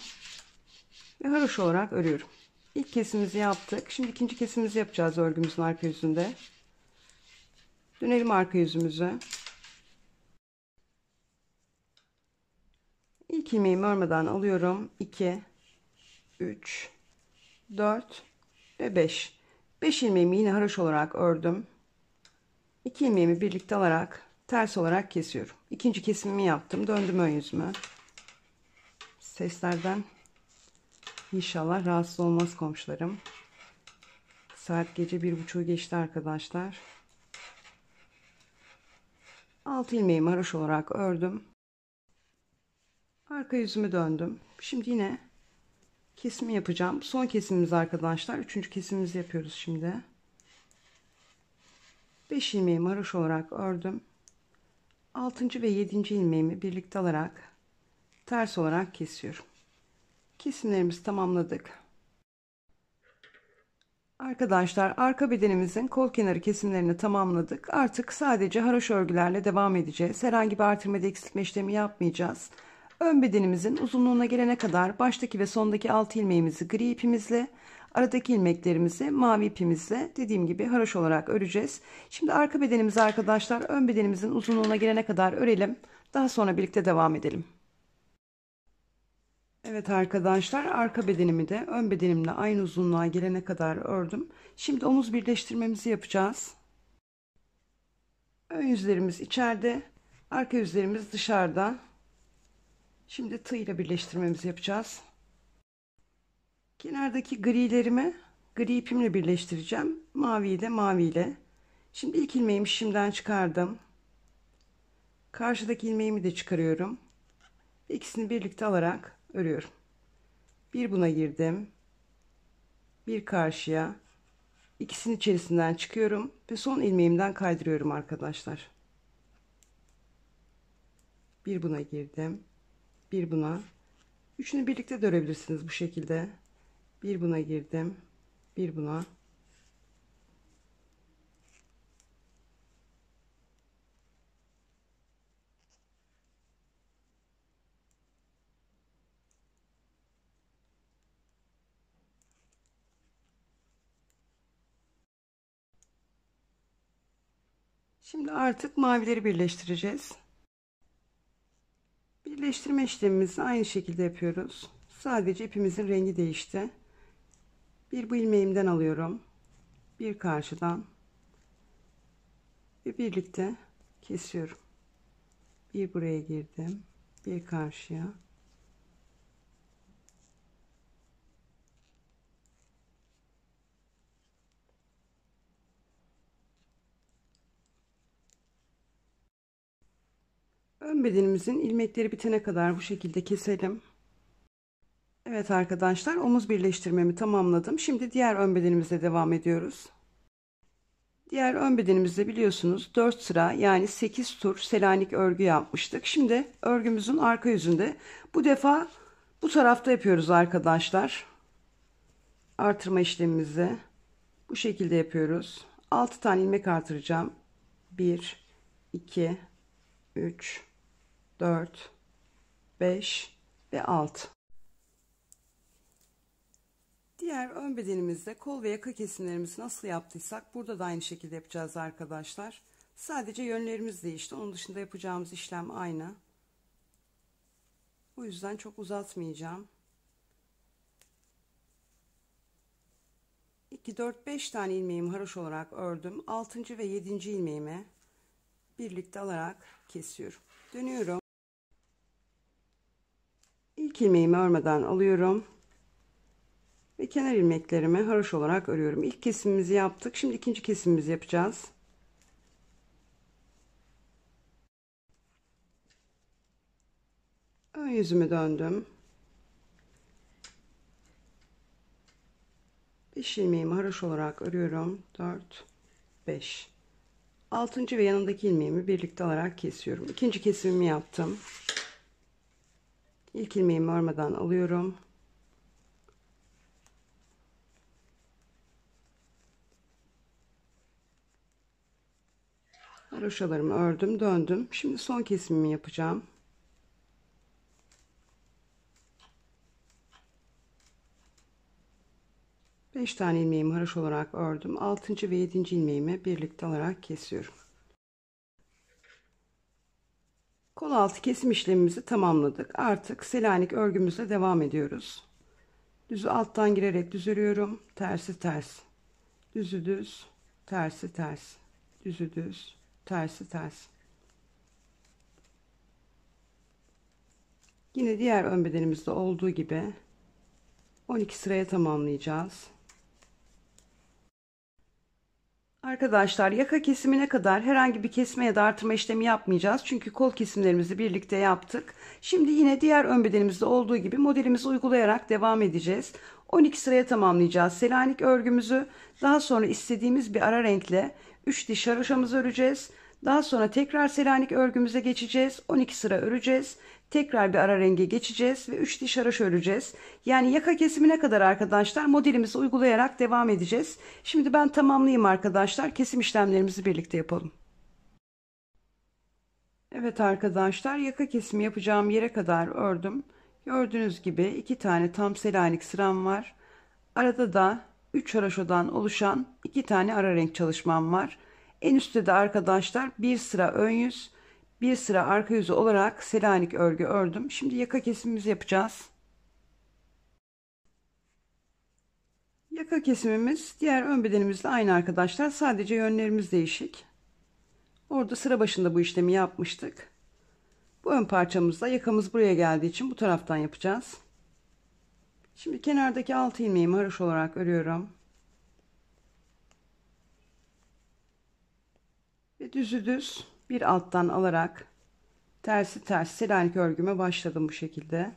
ve haroşa olarak örüyorum. İlk kesimimizi yaptık. Şimdi ikinci kesimimizi yapacağız örgümüzün arka yüzünde. Dönelim arka yüzümüzü. İlk ilmeğimi örmeden alıyorum. 2, 3, 4 ve 5. 5 ilmeğimi yine haroşa olarak ördüm. 2 ilmeğimi birlikte alarak ters olarak kesiyorum. İkinci kesimimi yaptım. Döndüm ön yüzüme. Seslerden inşallah rahatsız olmaz komşularım. Saat gece 1.30'u geçti arkadaşlar. 6 ilmeğimi haroşa olarak ördüm. Arka yüzümü döndüm. Şimdi yine kesimi yapacağım. Son kesimimiz arkadaşlar. Üçüncü kesimimizi yapıyoruz şimdi. 5 ilmeğimi haroşa olarak ördüm. 6. ve 7. ilmeğimi birlikte alarak ters olarak kesiyorum. Kesimlerimizi tamamladık. Arkadaşlar arka bedenimizin kol kenarı kesimlerini tamamladık. Artık sadece haroşa örgülerle devam edeceğiz. Herhangi bir artırma eksiltme işlemi yapmayacağız. Ön bedenimizin uzunluğuna gelene kadar baştaki ve sondaki 6 ilmeğimizi gri ipimizle, aradaki ilmeklerimizi mavi ipimizle dediğim gibi haroşa olarak öreceğiz. Şimdi arka bedenimizi arkadaşlar ön bedenimizin uzunluğuna gelene kadar örelim. Daha sonra birlikte devam edelim. Evet arkadaşlar arka bedenimi de ön bedenimle aynı uzunluğa gelene kadar ördüm. Şimdi omuz birleştirmemizi yapacağız. Ön yüzlerimiz içeride, arka yüzlerimiz dışarıda. Şimdi tığ ile birleştirmemizi yapacağız. Kenardaki grilerimi gri ipimle birleştireceğim. Maviyi de maviyle. Şimdi ilk ilmeğimi şimdiden çıkardım. Karşıdaki ilmeğimi de çıkarıyorum. İkisini birlikte alarak örüyorum. Bir buna girdim bir karşıya, ikisinin içerisinden çıkıyorum ve son ilmeğimden kaydırıyorum arkadaşlar. Bir buna girdim, bir buna, üçünü birlikte de örebilirsiniz bu şekilde. Bir buna girdim, bir buna. Şimdi artık mavileri birleştireceğiz. Birleştirme işlemimizi aynı şekilde yapıyoruz. Sadece ipimizin rengi değişti. Bir bu ilmeğimden alıyorum. Bir karşıdan ve birlikte kesiyorum. Bir buraya girdim. Bir karşıya. Ön bedenimizin ilmekleri bitene kadar bu şekilde keselim. Evet arkadaşlar, omuz birleştirmemi tamamladım. Şimdi diğer ön bedenimize devam ediyoruz. Diğer ön bedenimizde biliyorsunuz 4 sıra yani 8 tur Selanik örgü yapmıştık. Şimdi örgümüzün arka yüzünde bu defa bu tarafta yapıyoruz arkadaşlar. Artırma işlemimizi bu şekilde yapıyoruz. 6 tane ilmek artıracağım. 1, 2, 3, 4, 5 ve 6. Diğer ön bedenimizde kol ve yaka kesimlerimizi nasıl yaptıysak burada da aynı şekilde yapacağız arkadaşlar. Sadece yönlerimiz değişti. Onun dışında yapacağımız işlem aynı. O yüzden çok uzatmayacağım. 2, 4, 5 tane ilmeğimi haroşa olarak ördüm. 6. ve 7. ilmeğimi birlikte alarak kesiyorum. Dönüyorum. İlk ilmeğimi örmeden alıyorum. Ve kenar ilmeklerimi haroşa olarak örüyorum. İlk kesimimizi yaptık. Şimdi ikinci kesimimizi yapacağız. Ön yüzümü döndüm. 5 ilmeğimi haroşa olarak örüyorum. 4, 5. 6. ve yanındaki ilmeğimi birlikte alarak kesiyorum. İkinci kesimimi yaptım. İlk ilmeğimi örmeden alıyorum. Haroşalarımı ördüm, döndüm. Şimdi son kesimimi yapacağım. Beş tane ilmeğimi haroşa olarak ördüm. 6. ve 7. ilmeğimi birlikte alarak kesiyorum. Kol altı kesim işlemimizi tamamladık. Artık Selanik örgümüzle devam ediyoruz. Düzü alttan girerek düz örüyorum. Tersi ters. Düzü düz. Tersi ters. Düzü düz. Tersi ters. Yine diğer ön bedenimizde olduğu gibi 12 sıraya tamamlayacağız. Arkadaşlar yaka kesimine kadar herhangi bir kesme ya da artırma işlemi yapmayacağız. Çünkü kol kesimlerimizi birlikte yaptık. Şimdi yine diğer ön bedenimizde olduğu gibi modelimizi uygulayarak devam edeceğiz. 12 sıraya tamamlayacağız Selanik örgümüzü. Daha sonra istediğimiz bir ara renkle 3 diş haroşamızı öreceğiz. Daha sonra tekrar Selanik örgümüze geçeceğiz. 12 sıra öreceğiz. Tekrar bir ara renge geçeceğiz ve 3 diş haroşa öreceğiz. Yani yaka kesimine kadar arkadaşlar modelimizi uygulayarak devam edeceğiz. Şimdi ben tamamlayayım arkadaşlar. Kesim işlemlerimizi birlikte yapalım. Evet arkadaşlar, yaka kesimi yapacağım yere kadar ördüm. Gördüğünüz gibi 2 tane tam Selanik sıram var. Arada da 3 haroşadan oluşan 2 tane ara renk çalışmam var. En üstte de arkadaşlar bir sıra ön yüz, bir sıra arka yüzü olarak Selanik örgü ördüm. Şimdi yaka kesimimizi yapacağız. Yaka kesimimiz diğer ön bedenimizle aynı arkadaşlar. Sadece yönlerimiz değişik. Orada sıra başında bu işlemi yapmıştık. Bu ön parçamızda yakamız buraya geldiği için bu taraftan yapacağız. Şimdi kenardaki 6 ilmeğimi haroşa olarak örüyorum. Ve düzü düz bir alttan alarak tersi ters Selanik örgüme başladım bu şekilde.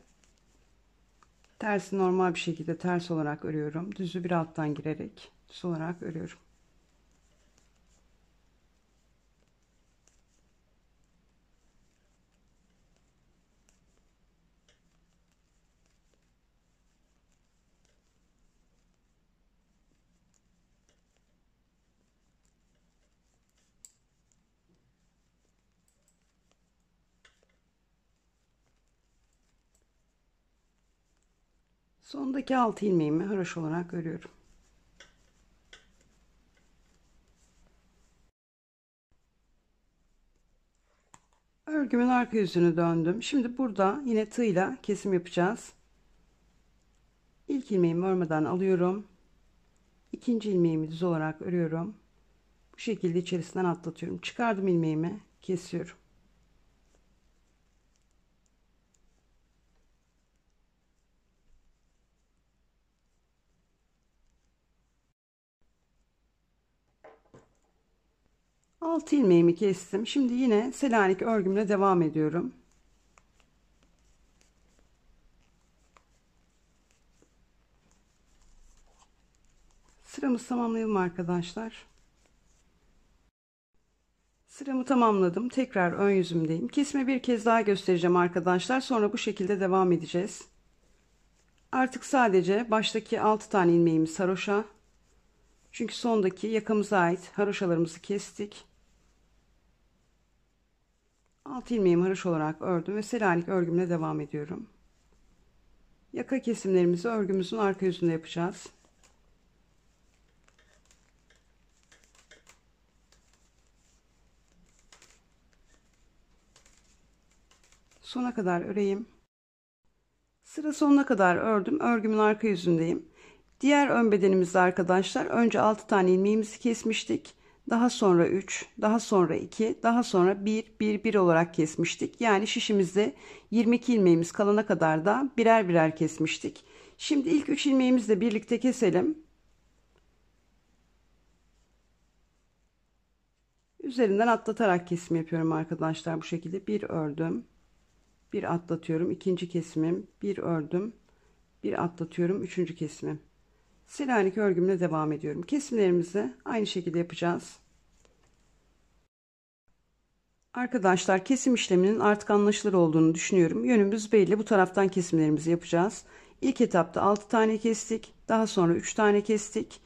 Tersi normal bir şekilde ters olarak örüyorum. Düzü bir alttan girerek düz olarak örüyorum. Sondaki 6 ilmeğimi haroş olarak örüyorum. Örgümün arka yüzünü döndüm. Şimdi burada yine tığla kesim yapacağız. İlk ilmeğimi örmeden alıyorum. İkinci ilmeğimi düz olarak örüyorum. Bu şekilde içerisinden atlatıyorum. Çıkardım ilmeğimi, kesiyorum. Altı ilmeğimi kestim. Şimdi yine Selanik örgümle devam ediyorum. Sıramızı tamamlayalım arkadaşlar. Sıramı tamamladım. Tekrar ön yüzümdeyim. Kesme bir kez daha göstereceğim arkadaşlar. Sonra bu şekilde devam edeceğiz. Artık sadece baştaki 6 tane ilmeğimiz haroşa. Çünkü sondaki yakamıza ait haroşalarımızı kestik. 6 ilmeğimi haroş olarak ördüm ve Selanik örgümle devam ediyorum. Yaka kesimlerimizi örgümüzün arka yüzünde yapacağız. Sona kadar öreyim. Sıra sonuna kadar ördüm. Örgümün arka yüzündeyim. Diğer ön bedenimizde arkadaşlar önce 6 tane ilmeğimizi kesmiştik. Daha sonra 3, daha sonra 2, daha sonra 1, 1, 1 olarak kesmiştik. Yani şişimizde 22 ilmeğimiz kalana kadar da birer birer kesmiştik. Şimdi ilk 3 ilmeğimizle birlikte keselim. Üzerinden atlatarak kesim yapıyorum arkadaşlar. Bu şekilde bir ördüm. Bir atlatıyorum. İkinci kesimim. Bir ördüm. Bir atlatıyorum. Üçüncü kesimim. Selanik örgümle devam ediyorum. Kesimlerimizi aynı şekilde yapacağız. Arkadaşlar kesim işleminin artık anlaşılır olduğunu düşünüyorum. Yönümüz belli. Bu taraftan kesimlerimizi yapacağız. İlk etapta 6 tane kestik. Daha sonra 3 tane kestik.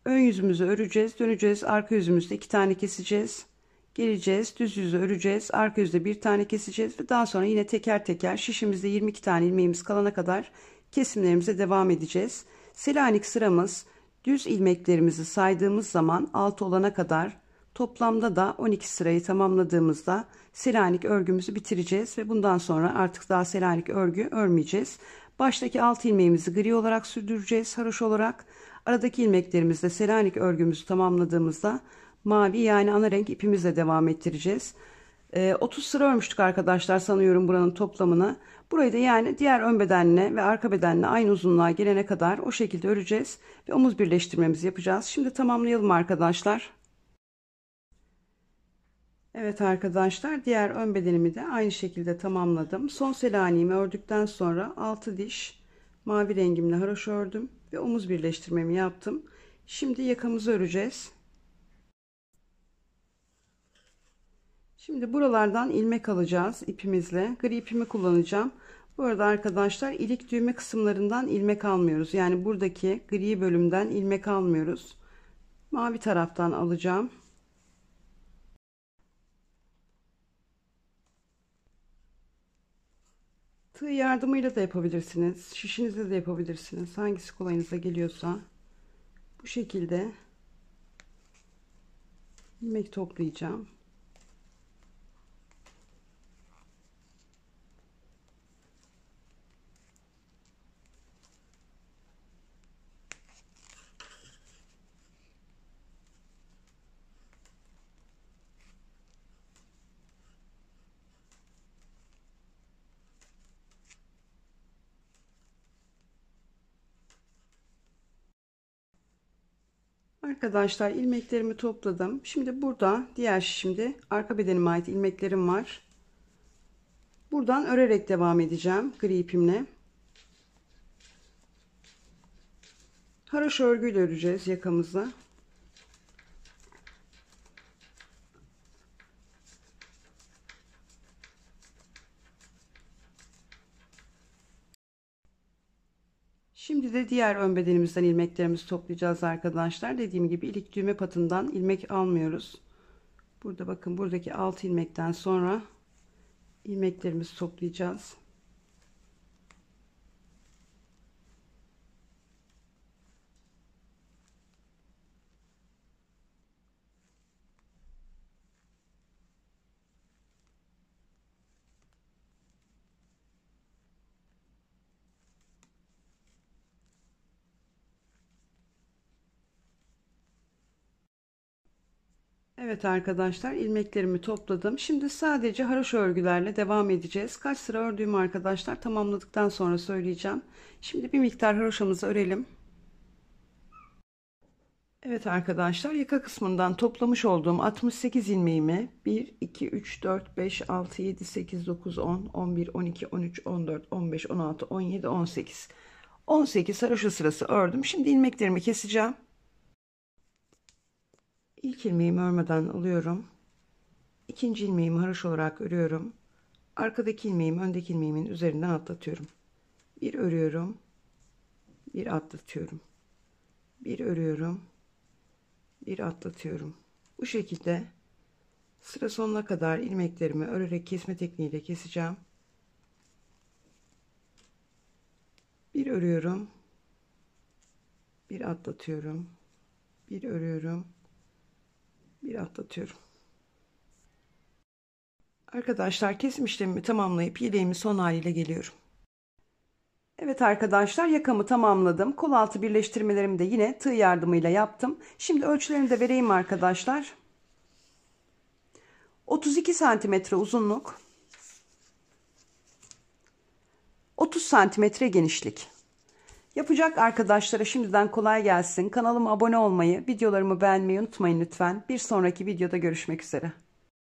Ön yüzümüzü öreceğiz. Döneceğiz. Arka yüzümüzde 2 tane keseceğiz. Geleceğiz. Düz yüzü öreceğiz. Arka yüzde 1 tane keseceğiz. Ve daha sonra yine teker teker şişimizde 22 tane ilmeğimiz kalana kadar kesimlerimize devam edeceğiz. Selanik sıramız düz ilmeklerimizi saydığımız zaman 6 olana kadar, toplamda da 12 sırayı tamamladığımızda Selanik örgümüzü bitireceğiz ve bundan sonra artık daha Selanik örgü örmeyeceğiz. Baştaki 6 ilmeğimizi gri olarak sürdüreceğiz haroş olarak. Aradaki ilmeklerimizde Selanik örgümüzü tamamladığımızda mavi yani ana renk ipimizle devam ettireceğiz. 30 sıra örmüştük arkadaşlar sanıyorum buranın toplamını. Burayı da yani diğer ön bedenle ve arka bedenle aynı uzunluğa gelene kadar o şekilde öreceğiz ve omuz birleştirmemizi yapacağız. Şimdi tamamlayalım arkadaşlar. Evet arkadaşlar, diğer ön bedenimi de aynı şekilde tamamladım. Son selaniğimi ördükten sonra 6 diş mavi rengimle haroşa ördüm ve omuz birleştirmemi yaptım. Şimdi yakamızı öreceğiz. Şimdi buralardan ilmek alacağız ipimizle. Gri ipimi kullanacağım. Bu arada arkadaşlar ilik düğme kısımlarından ilmek almıyoruz. Yani buradaki gri bölümden ilmek almıyoruz. Mavi taraftan alacağım. Tığ yardımıyla da yapabilirsiniz. Şişinizle de yapabilirsiniz. Hangisi kolayınıza geliyorsa. Bu şekilde ilmek toplayacağım. Arkadaşlar ilmeklerimi topladım. Şimdi burada diğer şişimde arka bedenime ait ilmeklerim var. Buradan örerek devam edeceğim gri ipimle. Haroşa örgüyle öreceğiz yakamızı. Şimdi de diğer ön bedenimizden ilmeklerimizi toplayacağız arkadaşlar. Dediğim gibi ilk düğme patından ilmek almıyoruz. Burada bakın, buradaki 6 ilmekten sonra ilmeklerimizi toplayacağız. Evet arkadaşlar, ilmeklerimi topladım. Şimdi sadece haroşa örgülerle devam edeceğiz. Kaç sıra ördüğümü arkadaşlar tamamladıktan sonra söyleyeceğim. Şimdi bir miktar haroşamızı örelim. Evet arkadaşlar, yaka kısmından toplamış olduğum 68 ilmeğimi 1, 2, 3, 4, 5, 6, 7, 8, 9, 10, 11, 12, 13, 14, 15, 16, 17, 18. 18 haroşa sırası ördüm. Şimdi ilmeklerimi keseceğim. İlk ilmeğimi örmeden alıyorum. İkinci ilmeğimi haroşa olarak örüyorum. Arkadaki ilmeğimi öndeki ilmeğimin üzerinden atlatıyorum. Bir örüyorum. Bir atlatıyorum. Bir örüyorum. Bir atlatıyorum. Bu şekilde sıra sonuna kadar ilmeklerimi örerek kesme tekniğiyle keseceğim. Bir örüyorum. Bir atlatıyorum. Bir örüyorum. Bir atlatıyorum. Arkadaşlar, kesim işlemimi tamamlayıp yeleğimin son haliyle geliyorum. Evet arkadaşlar, yakamı tamamladım. Kol altı birleştirmelerimi de yine tığ yardımıyla yaptım. Şimdi ölçülerimi de vereyim arkadaşlar. 32 santimetre uzunluk, 30 santimetre genişlik. Yapacak arkadaşlara şimdiden kolay gelsin. Kanalıma abone olmayı, videolarımı beğenmeyi unutmayın lütfen. Bir sonraki videoda görüşmek üzere.